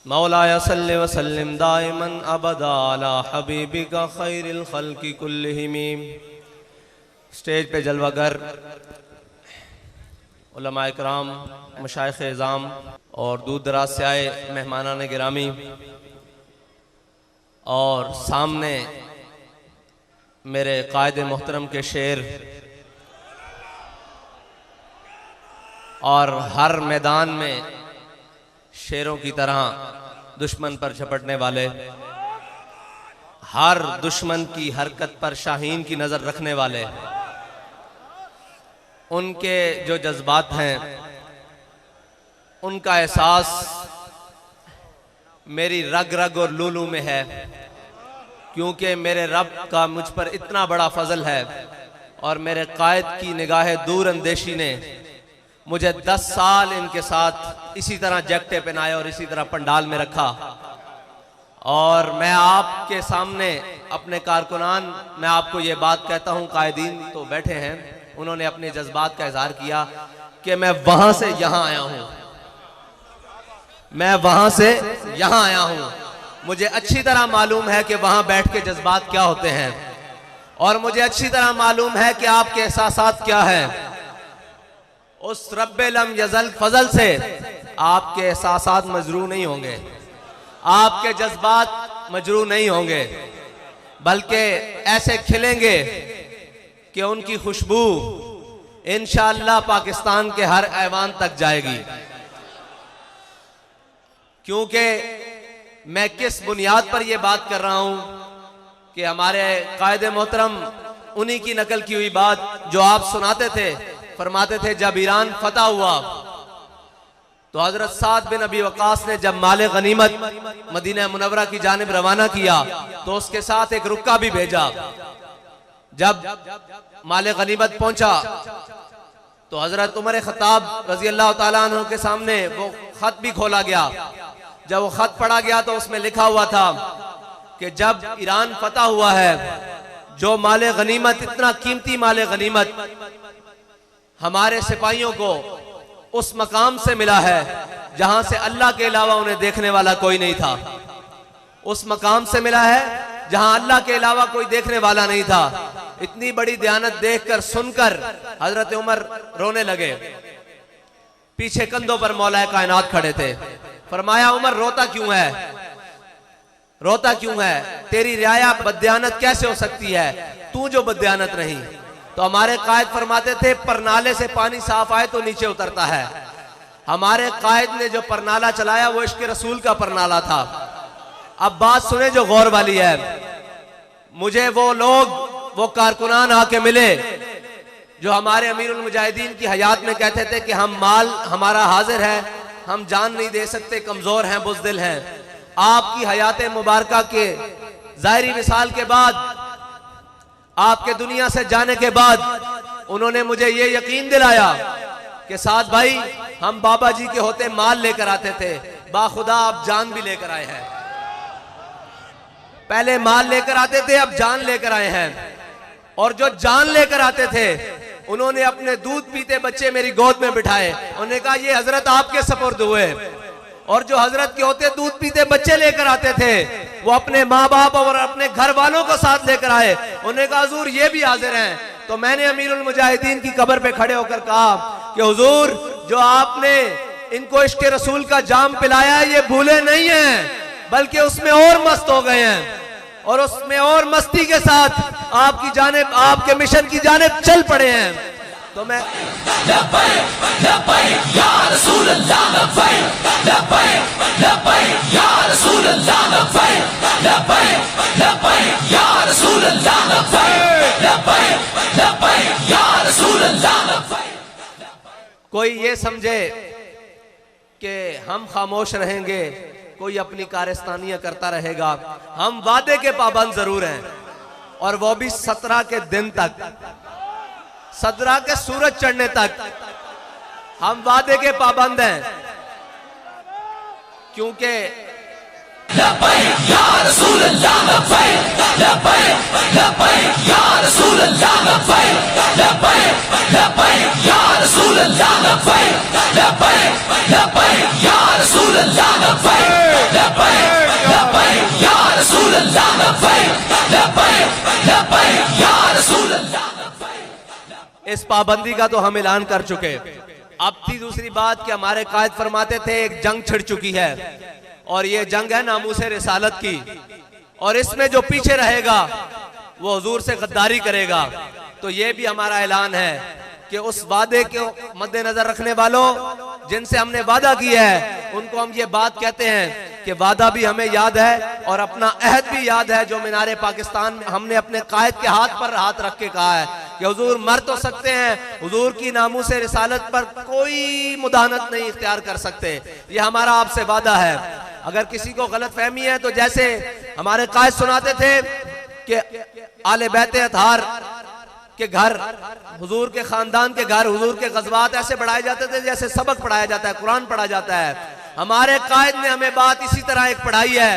मौलाया सल्लि व सल्लिम दाइमन अबदा अला हबीबिका खैरिल खल्क़ि कुल्लिहिम। स्टेज पे जलवागर उलमा इकराम, मशाइख़ इज़ाम और दूर दराज से आए मेहमानान गिरामी, और सामने मेरे कायद मोहतरम के शेर, और हर मैदान में शेरों की तरह दुश्मन पर झपटने वाले, हर दुश्मन की हरकत पर शाहीन की नजर रखने वाले, उनके जो जज्बात हैं उनका एहसास मेरी रग रग और लूलू में है, क्योंकि मेरे रब का मुझ पर इतना बड़ा फजल है और मेरे कायद की निगाह दूर अंदेशी ने मुझे 10 साल इनके साथ इसी तरह जैकटे पहनाए और इसी तरह पंडाल में रखा। और मैं आपके सामने अपने कारकुनान, मैं आपको ये बात कहता हूँ, कायदीन तो बैठे हैं, उन्होंने अपने जज्बात का इजहार किया कि मैं वहां से यहां आया हूं, मैं वहां से यहां आया हूं। मुझे अच्छी तरह मालूम है कि वहां बैठ के जज्बात क्या होते हैं, और मुझे अच्छी तरह मालूम है कि आपके एहसासात क्या है। उस रब्बे लम यज़ल फजल से आपके एहसासात मजरू नहीं होंगे, आपके जज्बात मजरू नहीं होंगे, बल्कि ऐसे खिलेंगे कि उनकी खुशबू इंशाअल्लाह पाकिस्तान के हर ऐवान तक जाएगी। क्योंकि मैं किस बुनियाद पर यह बात कर रहा हूं कि हमारे कायद मोहतरम उन्हीं की नकल की हुई बात जो आप सुनाते थे, फरमाते थे जब ईरान फतह हुआ तो हजरत साद बिन अबी वकास ने जब माले गनीमत मदीना मुनव्वरा की जानिब रवाना किया तो उसके साथ एक रुक्का भी भेजा। जब माले गनीमत पहुंचा तो हजरत उमर खत्ताब रजी अल्लाह ताला अन्हु के सामने वो खत भी खोला गया। जब वो खत पढ़ा गया तो उसमें लिखा हुआ था कि जब ईरान फतह हुआ है, जो माले गनीमत, इतना कीमती माले गनीमत हमारे सिपाहियों को उस मकाम से मिला है जहां से अल्लाह के अलावा उन्हें देखने वाला कोई नहीं था, उस मकाम से मिला है जहां अल्लाह के अलावा कोई देखने वाला नहीं था। इतनी बड़ी दयानत देखकर, सुनकर हजरत उमर रोने लगे। पीछे कंधों पर मौलाए कायनात खड़े थे। फरमाया, उमर रोता क्यों है, रोता क्यों है? तेरी रियाया बदयानत कैसे हो सकती है, तू जो बदयानत नहीं। तो हमारे कायद फरमाते थे परनाले से पानी साफ आए तो नीचे उतरता है। हमारे कायद ने जो परनाला चलाया वो इश्क रसूल का परनाला था। अब बात सुने जो गौर वाली है। मुझे वो लोग, वो कारकुनान आके मिले जो हमारे अमीरुल मुजाहिदीन की हयात में कहते थे कि हम माल हमारा हाजिर है, हम जान नहीं दे सकते, कमजोर हैं, बुज़दिल हैं। आपकी हयात मुबारका के ज़ाहिरी विसाल के बाद, आपके दुनिया से जाने के बाद, उन्होंने मुझे ये यकीन दिलाया कि साद भाई, हम बाबा जी के होते माल लेकर आते थे, बाखुदा आप जान भी लेकर आए हैं। पहले माल लेकर आते थे, अब जान लेकर आए हैं। और जो जान लेकर आते थे उन्होंने अपने दूध पीते बच्चे मेरी गोद में बिठाए, उन्होंने कहा ये हजरत आपके सपुर्द हुए। और जो हजरत के होते दूध पीते बच्चे लेकर आते थे वो अपने माँ बाप और अपने घर वालों को साथ लेकर आए, उन्होंने कहा हुजूर ये भी हाजिर हैं। तो मैंने अमीरुल मुजाहिदीन की कब्र पे खड़े होकर कहा कि हुजूर, जो आपने इनको इश्क रसूल का जाम पिलाया है ये भूले नहीं हैं, बल्कि उसमें और मस्त हो गए हैं, और उसमें और मस्ती के साथ आपकी जानिब, आपके मिशन की जानिब चल पड़े हैं। तो मैं कोई ये समझे कि हम खामोश रहेंगे, कोई अपनी कारस्तानियां करता रहेगा। हम वादे के पाबंद जरूर हैं, और वो भी 17 के दिन तक, 17 के सूरज चढ़ने तक हम वादे के पाबंद हैं। क्योंकि इस पाबंदी का तो हम ऐलान कर चुके। अब थी दूसरी बात कि हमारे कायद फरमाते थे एक जंग छिड़ चुकी है और ये जंग है नामूसे रिसालत की, और इसमें जो पीछे रहेगा वो हुजूर से गद्दारी करेगा। तो ये भी हमारा ऐलान है कि उस वादे को मद्देनजर रखने वालों, जिनसे हमने वादा किया है, उनको हम ये बात कहते हैं कि वादा भी हमें याद है और अपना अहद भी याद है, जो मीनारे पाकिस्तान में हमने अपने कायद के हाथ पर हाथ रख के कहा है कि हुजूर मर तो सकते हैं, हुजूर की नामूसे रिसालत पर कोई मुदाहनत नहीं इख्तियार कर सकते। ये हमारा आपसे वादा है। अगर किसी को गलत फहमी है तो जैसे हमारे कायद सुनाते थे कि आले बैते अतहार के घर, हुजूर के खानदान के घर, हुजूर के गज़वात ऐसे बढ़ाए जाते थे जैसे सबक पढ़ाया जाता है, कुरान पढ़ा जाता है। हमारे कायद ने हमें बात इसी तरह एक पढ़ाई है,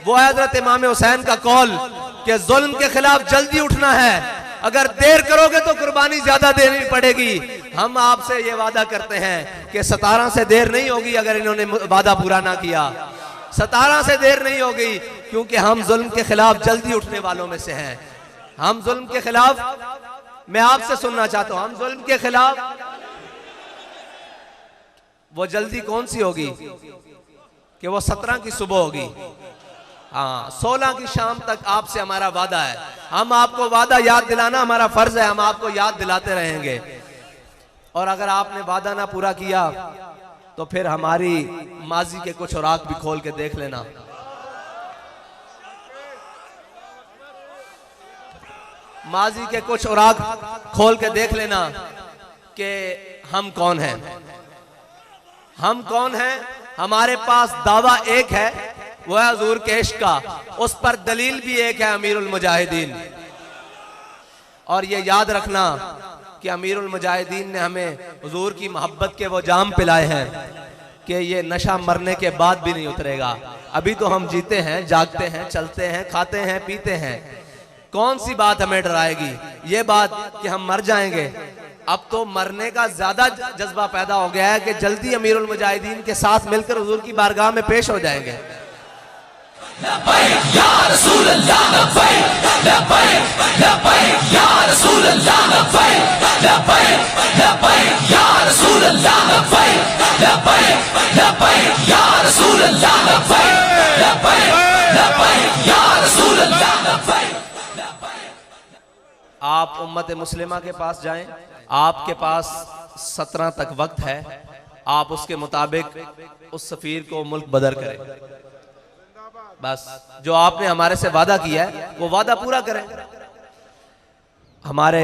वो है हज़रत इमाम हुसैन का कौल कि जुल्म के खिलाफ जल्दी उठना है, अगर देर करोगे तो कुर्बानी ज्यादा देनी पड़ेगी। हम आपसे ये वादा करते हैं कि 17 से देर नहीं होगी अगर इन्होंने वादा पूरा ना किया। 17 से देर नहीं होगी, क्योंकि हम जुल्म के खिलाफ जल्दी उठने वालों में से हैं। हम जुल्म के खिलाफ, मैं आपसे सुनना चाहता हूं, हम जुल्म के खिलाफ, वो जल्दी कौन सी होगी कि वो 17 की सुबह होगी। हाँ, 16 की शाम तक आपसे हमारा वादा है। हम आपको वादा याद दिलाना हमारा फर्ज है, हम आपको याद दिलाते रहेंगे। और अगर आपने वादा ना पूरा किया तो फिर हमारी माजी के कुछ औराक भी खोल के देख लेना। माजी के कुछ औराक खोल के देख लेना कि हम कौन हैं। हम कौन हैं? हमारे पास दावा एक है, वो है हुजूर के इश्क का, उस पर दलील भी एक है, अमीरुल मुजाहिदीन। और ये याद रखना कि अमीरुल मुजाहिदीन ने हमें हुजूर की मोहब्बत के वो जाम पिलाए हैं कि ये नशा मरने के बाद भी नहीं उतरेगा। अभी तो हम जीते हैं, जागते हैं, चलते हैं, खाते हैं, पीते हैं। कौन सी बात हमें डराएगी? ये बात कि हम मर जाएंगे। अब तो मरने का ज्यादा जज्बा पैदा हो गया है कि जल्दी अमीरुल मुजाहिदीन के साथ मिलकर हुजूर की बारगाह में पेश हो जाएंगे। आप उम्मत मुस्लिमा के पास जाएं, आपके पास 17 तक वक्त है, आप उसके मुताबिक उस सफीर को मुल्क बदर करें। बस जो आपने हमारे से वादा किया है वो वादा पूरा करें। हमारे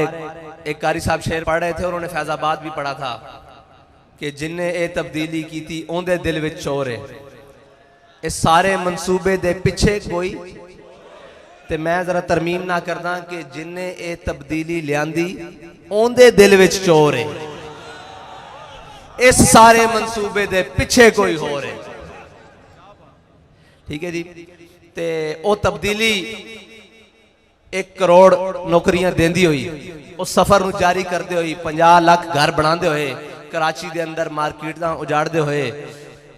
एक कारी साहब शेर पढ़ रहे थे, उन्होंने फैजाबाद भी पढ़ा था कि जिन्ने ए तब्दीली की थी ओंदे दिल विच चोर है, इस सारे मंसूबे दे पिछे कोई। ते मैं जरा तरमीम ना करदा कि जिन्ने ए तब्दीली लियांदी ओंदे दिल विच चोर है, इस सारे मंसूबे दे पिछे कोई हो रहे। ठीक है जी। ते ओ तब्दीली 1 करोड़ नौकरियां देंदी हुई, उस सफर नूं जारी करते हुए 50 लाख घर बनाते हुए, कराची दे अंदर मार्केटां उजाड़ते हुए,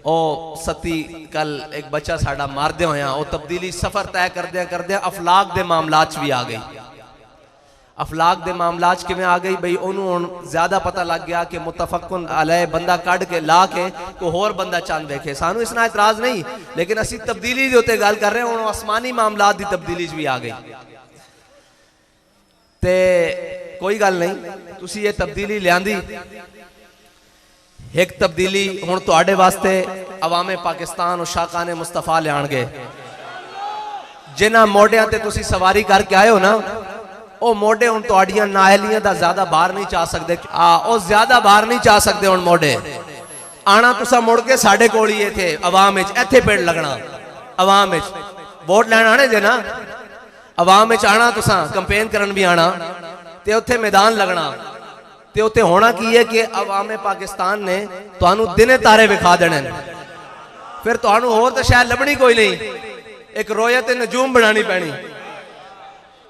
ओ सती कल एक बच्चा साडा मारदे होया, ओ तब्दीली सफर तय करदे अफलाक दे मामलात च भी आ गई। अफलाक दे मामलात किवें आ गई बई, उन्होंने ज्यादा पता लग गया कि मुतफक्कुन अलैह बंदा कढ़ के ला के कोई होर बंदा चंद देखे। सानू इसना इतराज नहीं, लेकिन असी तब्दीली दे उत्ते गल कर रहे हैं। आसमानी मामलात दी तब्दीली भी आ गई। ते कोई गल नहीं, तुसी ये तब्दीली लियांदी। एक तब्दीली हुण तुहाडे वास्ते अवामे पाकिस्तान और शाकाने मुस्तफा लियाणगे। जिन्हां मोढियां ते तुसी सवारी करके आए हो ना, ओ मोढे हुण तुहाडियां नाहलियां दा ज्यादा बाहर नहीं जा सकते। ओ ज्यादा बाहर नहीं जा सकते हुण मोढे। आना तुसा मुड़ के साडे कोल ही इत्थे अवाम विच, इत्थे पेड़ लगना अवाम विच। वोट लैण आने जे ना, अवाम विच आना, तुसा कैंपेन करन भी आना, ते उत्थे मैदान लगना। ते उत्थे होना की है कि अवामे पाकिस्तान ने तुहानू दिने तारे विखा देने, फिर तुहानू होर तां शायद लभनी कोई नहीं। एक रोयत नजूम बनानी पैनी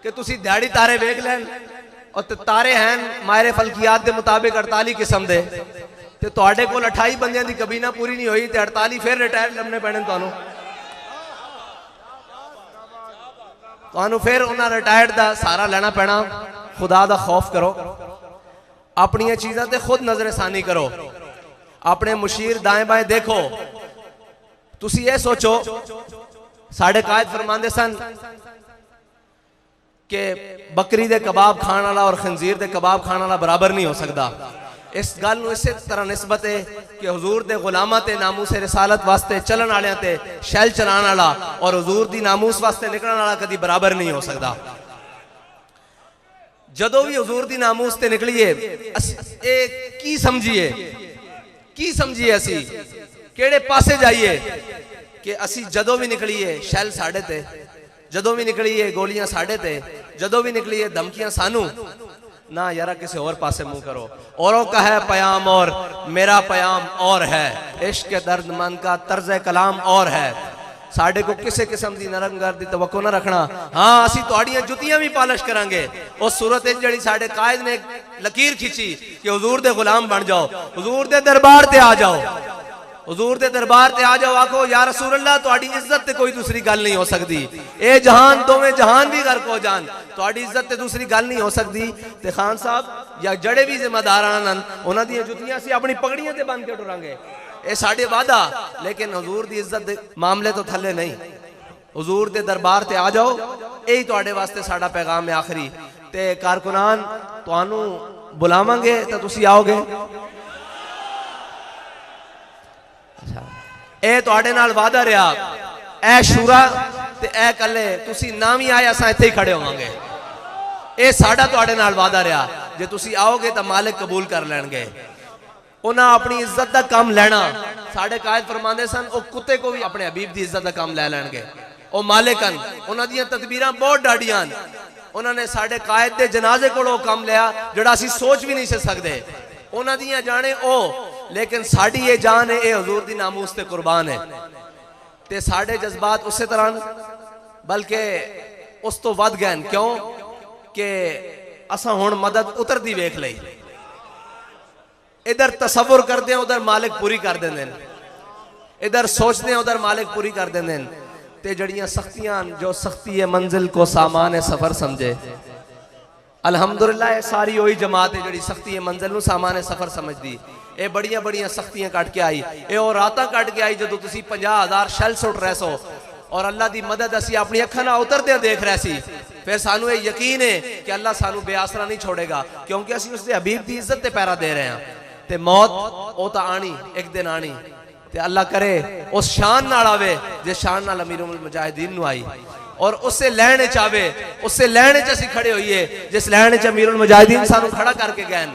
कि तुसी दिहाड़ी तारे वेख लैन। और तारे हैं मायरे फलकियात के मुताबिक 48 किस्म दे, ते तुहाडे कोल 28 बंदियां दी कबीना पूरी नहीं हुई ते 48 फिर रिटायर लभने पैने तुहानू। तुहानू फिर उन्हां रिटायर्ड दा सहारा लेना पैना। खुदा दा खौफ करो। अपनी चीज़ों ते खुद नजरसानी करो, अपने मुशीर दाएं बाएं देखो। तुसी ये सोचो, साढ़े कायद फरमांदे सन कि बकरी दे कबाब खाने वाला और खंजीर दे कबाब खाने वाला बराबर नहीं हो सकता। इस गल नूं इसे तरह निस्बत है कि हुजूर दे गुलामां ते नामूस रिसालत वास्ते चलन वालियां ते शैल चलाने वाला और हुजूर दी नामूस वास्ते निकलने वाला कभी बराबर नहीं हो सकता। जदों भी हुजूर दी नामूस ते निकलिए की समझिए असी केड़े पासे जाइए कि असी जदों भी निकलिए शैल साढ़े ते, जदों भी निकलिए गोलियां साढ़े ते, जदों भी निकलिए धमकियां सानू ना यारा किसी और पासे मुंह करो। औरों का है पयाम और मेरा पयाम और है, इश्क दर्दमंद का तर्ज कलाम और है। साढ़े को किसी किस्म की नरमगर की तवक्को ना रखना। हाँ असी तुहाड़ियां जुतियां भी पालिश करांगे। उस सूरत जड़ी साढ़े कायद ने लकीर खींची कि हुजूर दे गुलाम बन जाओ, हुजूर दे दरबार ते आ जाओ, हुजूर दे दरबार ते आ जाओ, आखो या रसूल अल्लाह तुहाड़ी इज्जत ते कोई दूसरी गल नहीं हो सकती। ए जहान दोवें जहान भी गर्क हो जान, तुहाड़ी इज्जत ते दूसरी गल नहीं हो सकती। ते खान साहब या जड़े भी जिम्मेदार आन उन्हां दी जुतियां असीं अपनी पगड़ियां ते बन के टुरांगे, ये साडे वादा। लेकिन हुजूर दी इज्जत दे मामले तो थल्ले नहीं। हुजूर दे दरबार ते आ जाओ, यही तुहाडे वास्ते साडा पैगाम है आखिरी। ते कारकुनान तुहानू बुलावांगे तो तुसीं आओगे। ए तुहाडे नाल वादा रहा, ए शूरा ते ए कल्ले तुसीं ना भी आए असां इत्थे ही खड़े होवांगे। ए साडा तुहाडे नाल वादा रहा, जे तुसीं आओगे तो मालिक कबूल कर लैणगे। उन्हां अपनी इज्जत दा काम लेना। साडे कायद फरमांदे सन ओ कुत्ते को भी अपने हबीब दी इज्जत दा काम ले लैणगे। ओ मालिकन उन्हां दियां तदबीरां बहुत डाडियां। उन्होंने साडे कायद दे जनाजे कोलों काम लिया जिहड़ा असीं सोच भी नहीं सकदे। उन्हां दियां जाने ओ, लेकिन साड़ी ये जान है, ये हुजूर दी नामूस ते कुर्बान है। ते साडे जज्बात उस तरह बल्कि उस तो वध गए। क्यों कि असां हुण मदद उतरदी वेख लई। इधर तसव्वुर करते हैं उधर मालिक पूरी कर देंदे, इधर सोचते हैं उधर मालिक पूरी कर देंदे। ते जड़ियां सख्तियां जो सख्ती है मंजिल को सामान है सफर समझे। अल्हम्दुलिल्लाह सारी वही जमात है जड़ी सख्ती है मंजिल नूं सामान है सफर समझदी। ये बड़िया बड़िया सख्तियां कट के आई, ये और रातां कट के आई जदों तुसीं 50,000 शैल सुट रहे सो और अल्लाह दी मदद असी अपनी अखां नाल उतरदे देख रहे सी। फिर सानू ये यकीन है कि अल्लाह सानू बेआसरा नहीं छोड़ेगा, क्योंकि असी उसदे हबीब दी इज्जत ते पैरा दे रहे हैं। ते मौत ओ तां आनी एक दिन आनी, ते अल्लाह करे उस शान नाल आवे जिस शान नाल अमीरुल मुजाहिदीन नूं आई, और उससे लैण च आवे, उससे लैण च असीं खड़े होइए जिस लैण च अमीरुल मुजाहिदीन सानू खड़ा करके गए।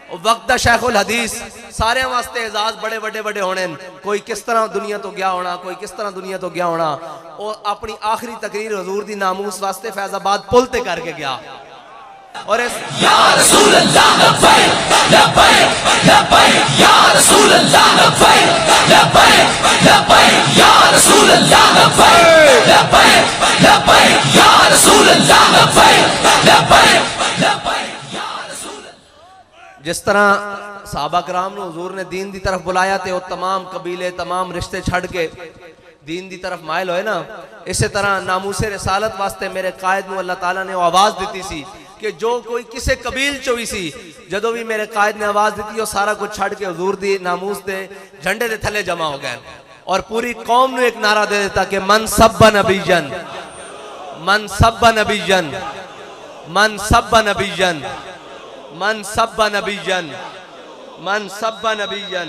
वक्त दा शेखुल हदीस सारे वास्ते एजाज बड़े बड़े बड़े होने। कोई किस तरह दुनिया तो गया होना, कोई किस तरह दुनिया तो गया होना। और अपनी आखिरी तकरीर हुजूर दी नामूस वास्ते फैजाबाद पुल ते करके गया। और या रसूल अल्लाह लब्बैक लब्बैक लब्बैक या रसूल अल्लाह लब्बैक लब्बैक लब्बैक या रसूल अल्लाह लब्बैक लब्बैक लब्बैक या रसूल अल्लाह लब्बैक लब्बैक लब्बैक या रसूल। जिस तरह सहाबा कराम ने हुजूर ने दीन दी तरफ बुलाया ते वो तमाम कबीले तमाम रिश्ते छड़ के दीन दी तरफ मायल होए ना, इसी तरह नामूसे रिसालत वास्ते मेरे कायद नूं अल्लाह ताला ने आवाज दी सी कि जो कोई किसे कबील चो भी सी, जदों भी मेरे कायद ने आवाज दी वो सारा कुछ छड़ के हुजूर दी नामूस दे झंडे दे थले जमा हो गए और पूरी कौम नूं एक नारा दे देता कि मन सब्बा नबीयन, मन सब्बा नबीयन, मन सब्बा नबीयन, मन सब्बा नबीयन, मन सब्बा नबीयन,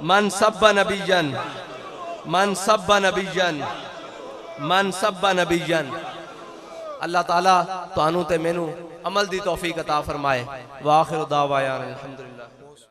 मन सब्बा नबीयन, मन सब्बा नबीयन, मन सब्बा नबीयन। अल्लाह ताला तानू ते मैनू अमल दी तौफीक अता फरमाए। व आखिर दावायान अल्हम्दुलिल्लाह।